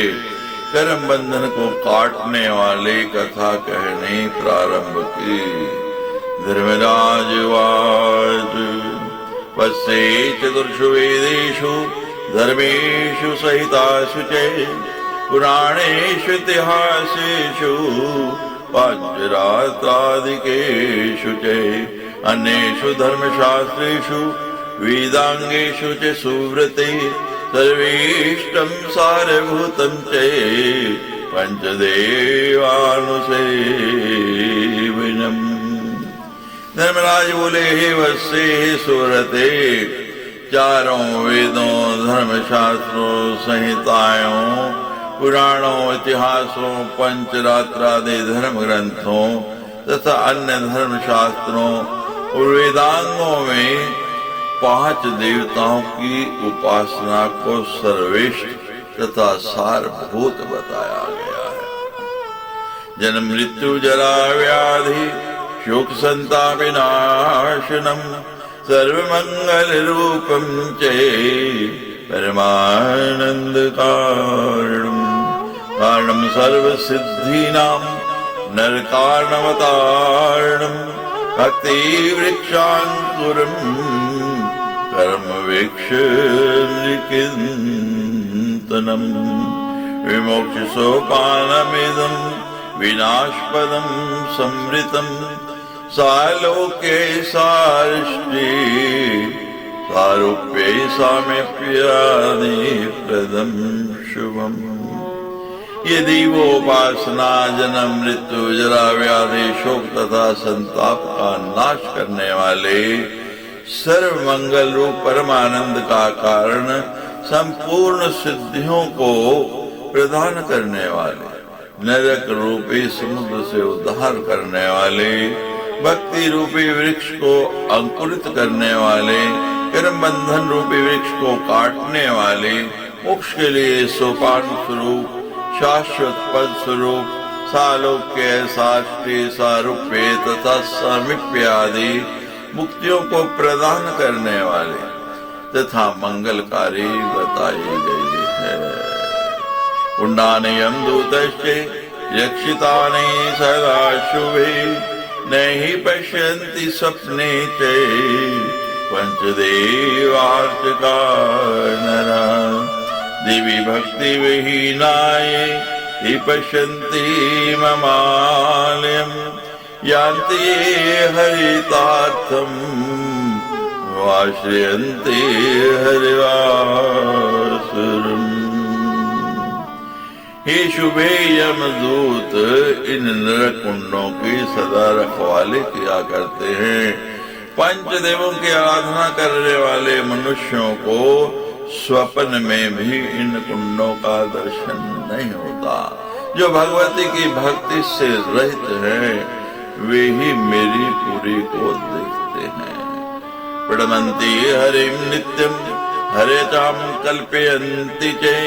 कर्म बंधन को काटने वाली कथा कहनी प्रारंभ की। धर्मराज वाच वत्से चतुर्षु वेदेषु धर्मेषु सहितासु च पुराणेषु इतिहासेषु पांचरात्रादिकेषु च अन्येषु धर्मशास्त्रेषु वेदांगेषु च सुव्रते सर्वेष्टं सारभूतं च पंचदेवानुसेवनम्। धर्मराज बोले, हे वत्से, हे सुव्रते, चारों वेदों, धर्मशास्त्रों, संहिताओं, पुराणों, इतिहासों, पंचरात्रादि धर्म ग्रंथों तथा अन्य धर्म शास्त्रों और वेदांगों में 5 देवताओं की उपासना को सर्वश्रेष्ठ तथा सारभूत बताया गया है। जन्म मृत्यु जरा व्याधि शोक संताप विनाशनम सर्वमंगल रूपम च परमानंद कारणम कारणम सर्व सिद्धीनाम नरकारणवतारणम भक्ति वृक्षांकुरम कर्म वीक्षणिकिंतनम विमोक्ष सोपानमिदं विनाशपदं समृतं सालोके सारिष्टे सारूप्ये साम्यप्यादि प्रदं शुभम्। यदि वो उपासना जन्म मृत्यु जरा व्याधि शोक तथा संताप का नाश करने वाले सर्व मंगल रूप परमानंद का कारण संपूर्ण सिद्धियों को प्रदान करने वाले नरक रूपी समुद्र से उद्धार करने वाले भक्ति रूपी वृक्ष को अंकुरित करने वाले कर्म बंधन रूपी वृक्ष को काटने वाले मोक्ष के लिए सोपान स्वरूप शाश्वत पद स्वरूप सालोक्य साष्टी सारूप्य तथा सामीप्य आदि मुक्तियों को प्रदान करने वाले तथा मंगलकारी बताई गई है। पुण्डानयं दूतश्चे रक्षितानि सदा शुभे नहि पश्यन्ति स्वप्ने च पंचदेवार्चका नरा देवी भक्ति विहीनाय हि पश्यन्ति ममालयम् यान्ति हरितार्थम् आश्रयन्ति हरिवासुरम्। हे शुभे यमदूत, इन नरक कुंडों की सदा रखवाली किया करते हैं। पंचदेवों की आराधना करने वाले मनुष्यों को स्वप्न में भी इन कुंडों का दर्शन नहीं होता। जो भगवती की भक्ति से रहित है वे ही मेरी पुरी को देखते हैं। प्रणमन्ति हरिं नित्यं हरे चाम कल्पयन्ति चे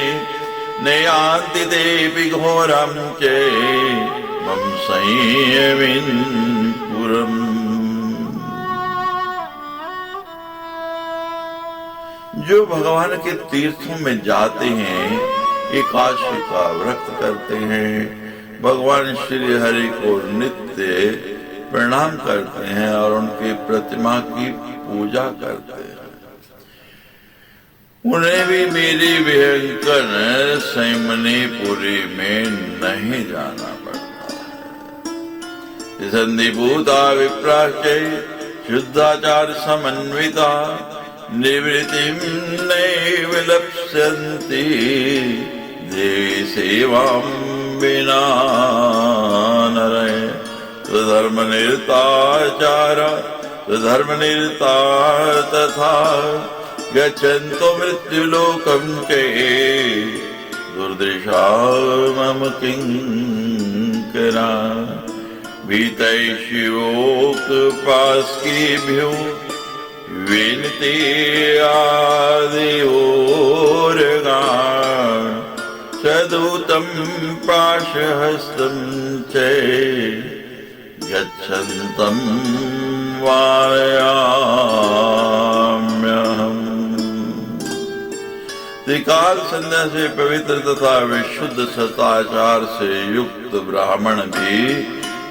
नयान्ति देवि घोरं चे मम संयमिन् पुरम्। जो भगवान के तीर्थों में जाते हैं, एकादशी का व्रत करते हैं, भगवान श्री हरि को नित्य प्रणाम करते हैं और उनकी प्रतिमा की पूजा करते हैं, उन्हें भी मेरी भयंकर संयमनीपुरी में नहीं जाना पड़ता है। संधिभूता विप्राश्चै शुद्धाचार समन्विता निवृत्तिं नैव लप्स्यन्ति देवी सेवां विना नरे। स्वधर्मनिरताचारा स्वधर्मनिरता तथा गच्छन्तो मृत्युलोकं चे दुर्दृशा मम किंकरा। भीतै शिवोक्पास्केभ्यो विनते आदियोर्गा सदूतं पाशहस्तं च गच्छन्तं वारयाम्यहम्। त्रिकाल संध्या से पवित्र तथा विशुद्ध सदाचार से युक्त ब्राह्मण भी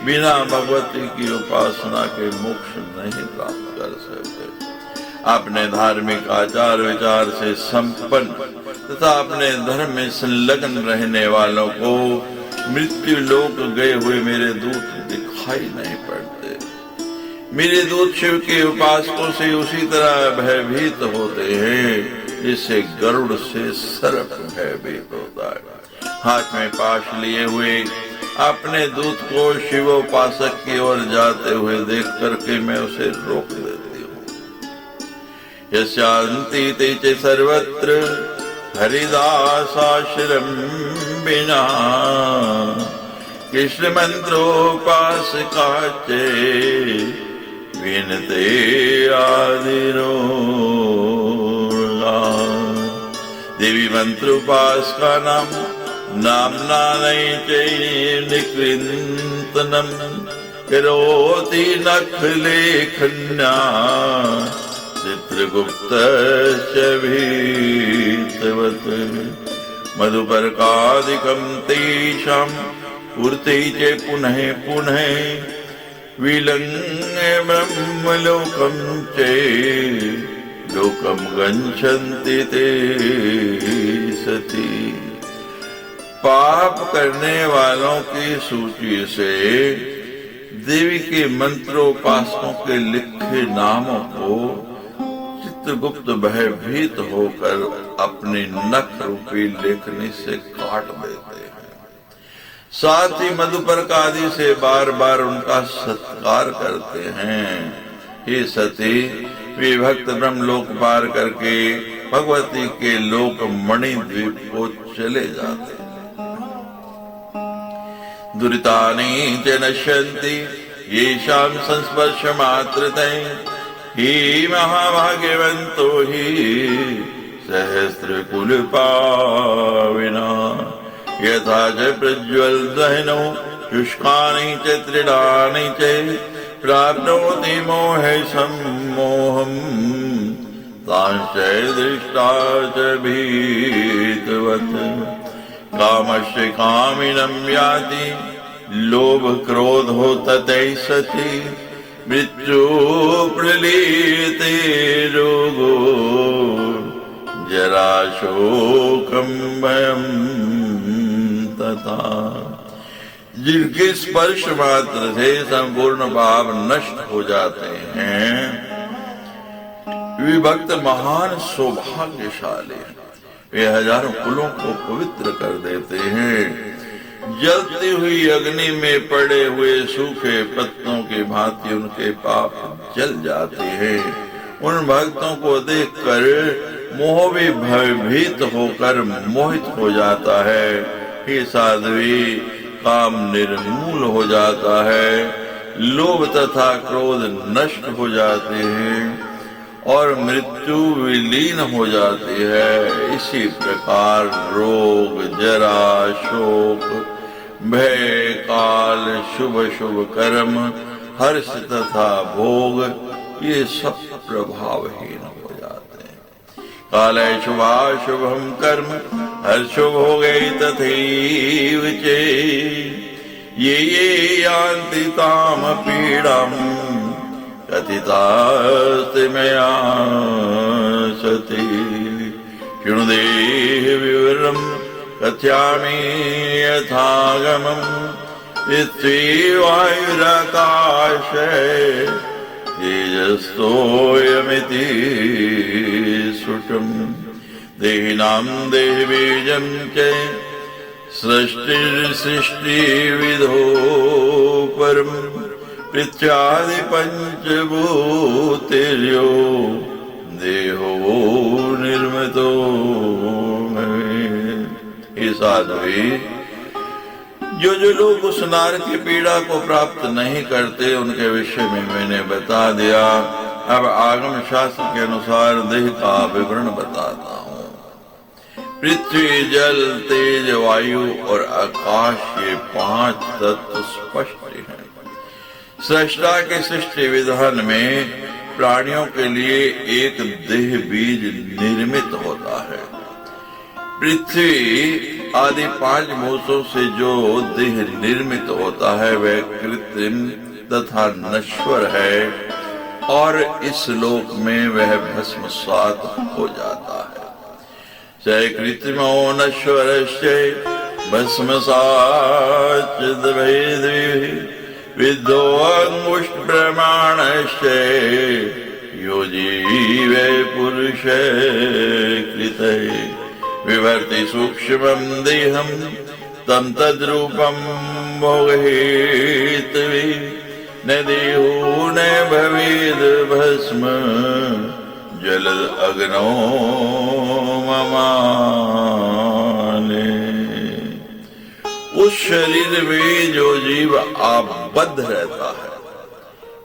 बिना भगवती की उपासना के मोक्ष नहीं प्राप्त कर सकते। अपने धार्मिक आचार विचार से संपन्न तथा अपने धर्म में संलग्न रहने वालों को मृत्यु लोक गए हुए मेरे दूत दिखाई नहीं पड़ते। मेरे दूत शिव के उपासकों से उसी तरह भयभीत होते हैं जिससे गरुड़ से सर्प भयभीत होता है। हाथ में पाश लिए हुए अपने दूत को शिवोपासक की ओर जाते हुए देख करके मैं उसे रोक देती हूँ। यस्यान्ति ते च सर्वत्र हरिदासाश्रम बिना कृष्ण मंत्रोपासका चे विनते आदिरोगा। देवी मंत्रोपासका नाम नाम्ना निकृन्तनं करोति नखलेखन्या चित्रगुप्तस्य भीतवत्। मधुपर्कादिकं तेषां पूर्ते च पुनः पुनः विलङ्घ्य ब्रह्मलोकं च लोकं गच्छन्ति ते सती। पाप करने वालों की सूची से देवी के मंत्रोपासकों के लिखे नामों को चित्रगुप्त भयभीत होकर अपनी नख रूपी लेखनी से काट देते हैं। साथ ही मधुपर्क आदि से बार बार उनका सत्कार करते हैं। हे सती, वे भक्त ब्रह्मलोक पार करके भगवती के लोक मणिद्वीप को चले जाते हैं। दुरितानि च नश्यन्ति येषां संस्पर्शमात्रतः हि महाभाग्यवन्तो हि सहस्रकुलपाविना। यथा च प्रज्वलदहनो शुष्कानि च तृणानि च प्राप्नोति मोहे सम्मोहम् तांश्च दृष्टा च भीतवत्। कामस्य कामिनं याति लोभ क्रोधो ततै सति मृत्यु प्रलीयते रोगो जरा शोकं भयं तथा। जिनके स्पर्श मात्र से संपूर्ण पाप नष्ट हो जाते हैं वे भक्त महान सौभाग्यशाली हैं। वे हजारों कुलों को पवित्र कर देते हैं। जलती हुई अग्नि में पड़े हुए सूखे पत्तों की भांति उनके पाप जल जाते हैं। उन भक्तों को देखकर मोह भी भयभीत होकर मोहित हो जाता है। हे साध्वी, काम निर्मूल हो जाता है। लोभ तथा क्रोध नष्ट हो जाते हैं और मृत्यु विलीन हो जाती है। इसी प्रकार रोग, जरा, शोक, भय, काल, शुभ शुभ कर्म, हर्ष तथा भोग, ये सब प्रभावहीन हो जाते हैं। काले शुभाशुभम कर्म हर्षो भोगे तथैव चेत् ये यान्ति ताम पीड़ाम कथितास्ति मया सति। शृणु देह विवरणं कथयामि यथागमम् इत्थैवायुराकाशे तेजस्तोयमिति श्रुतम्। देहिनां देहबीजं च सृष्टिर्सृष्टिविधो परम् पृथ्व्यादि पंचभूतेर्यो देहो निर्मितो हे साध्वी, जो लोग उस नार की पीड़ा को प्राप्त नहीं करते उनके विषय में मैंने बता दिया। अब आगम शास्त्र के अनुसार देह का विवरण बताता हूँ। पृथ्वी, जल, तेज, वायु और आकाश, ये 5 तत्व स्पष्ट हैं। सृष्टा के सृष्टि विधान में प्राणियों के लिए एक देह बीज निर्मित होता है। पृथ्वी आदि 5 भूतों से जो देह निर्मित होता है वह कृत्रिम तथा नश्वर है और इस लोक में वह भस्मसात हो जाता है। स कृत्रिमो नश्वरस्य भस्मसात् विद्धो अंगुष्ठ प्रमाणस्य यो जीवे पुरुषे कृते विवर्ति सूक्ष्मं देहं तं तद्रूपं भोगहेतवे न देहो न भवेद् भस्म जल अग्नो ममाले। उस शरीर में जो जीव आबद्ध रहता है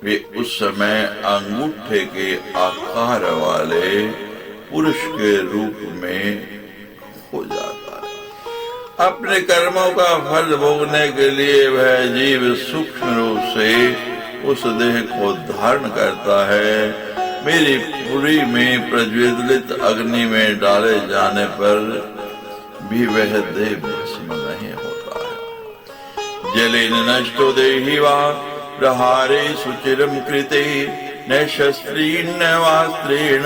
वे उस समय अंगूठे के आकार वाले पुरुष के रूप में हो जाता है। अपने कर्मों का फल भोगने के लिए वह जीव सूक्ष्म रूप से उस देह को धारण करता है। मेरी पुरी में प्रज्वलित अग्नि में डाले जाने पर भी वह देह भस्म नहीं होता है। जलेन नष्टो देहि वा प्रहारे सुचिरम कृते न शस्त्रेण न वास्त्रेण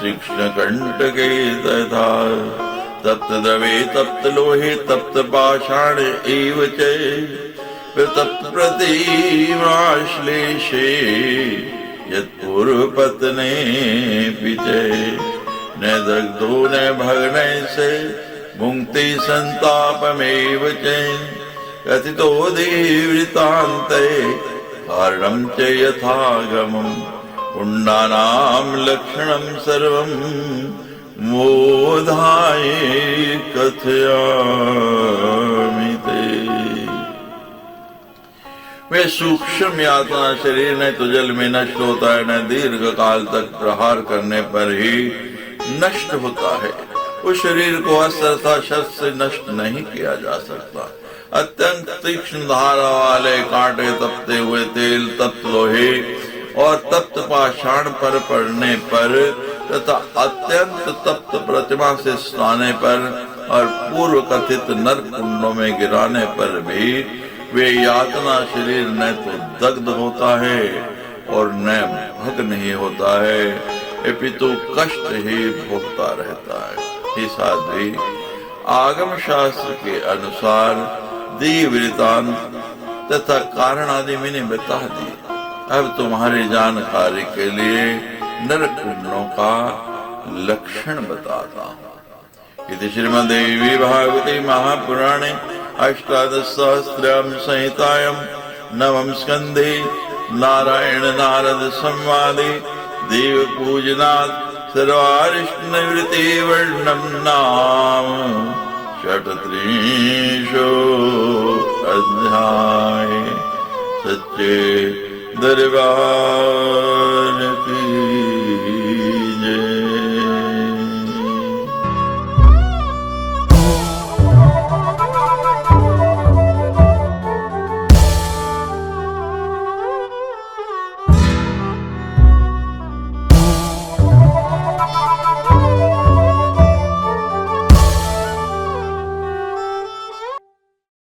तीक्ष्ण कंटके तथा तप्त द्रवे तप्त लोहे तप्त पाषाण एव च तप्त प्रतिमाश्लेषे यत्पूर्वपत्ने पिते न दग्धो न भग्ने से भुङ्क्ति संतापमेव च कथितो देवृतान्ते कारणं च यथागमम् पुण्डानां लक्षणं सर्वं मोधाय कथयामि ते। वे सूक्ष्म यातना शरीर न तो जल में नष्ट होता है न दीर्घ काल तक प्रहार करने पर ही नष्ट होता है। उस शरीर को अस्त्र तथा शस्त्र से नष्ट नहीं किया जा सकता। अत्यंत तीक्ष्ण धारा वाले कांटे, तपते हुए तेल, तप्त लोहे और तप्त पाषाण पर पड़ने पर तथा अत्यंत तप्त प्रतिमा से स्नाने पर और पूर्व कथित नरक कुंडों में गिराने पर भी वे यातना शरीर न तो दग्ध होता है और न भग नहीं होता है, अपितु कष्ट ही भोगता रहता है। इस आदि आगम शास्त्र के अनुसार देह वृत्तांत तथा कारण आदि मैंने बता दी। अब तुम्हारी जानकारी के लिए नरक कुंडों का लक्षण बताता हूँ। इति श्रीमद्देवी भागवते महापुराणे अष्टादशसहस्राम संहितायां नवम स्कंधे नारायण नारद संवादे देव पूजनात् सर्वारिष्ट निवृत्ति वर्णम नाम षट्त्रिंशो अध्याय। सच्चे दरबार की।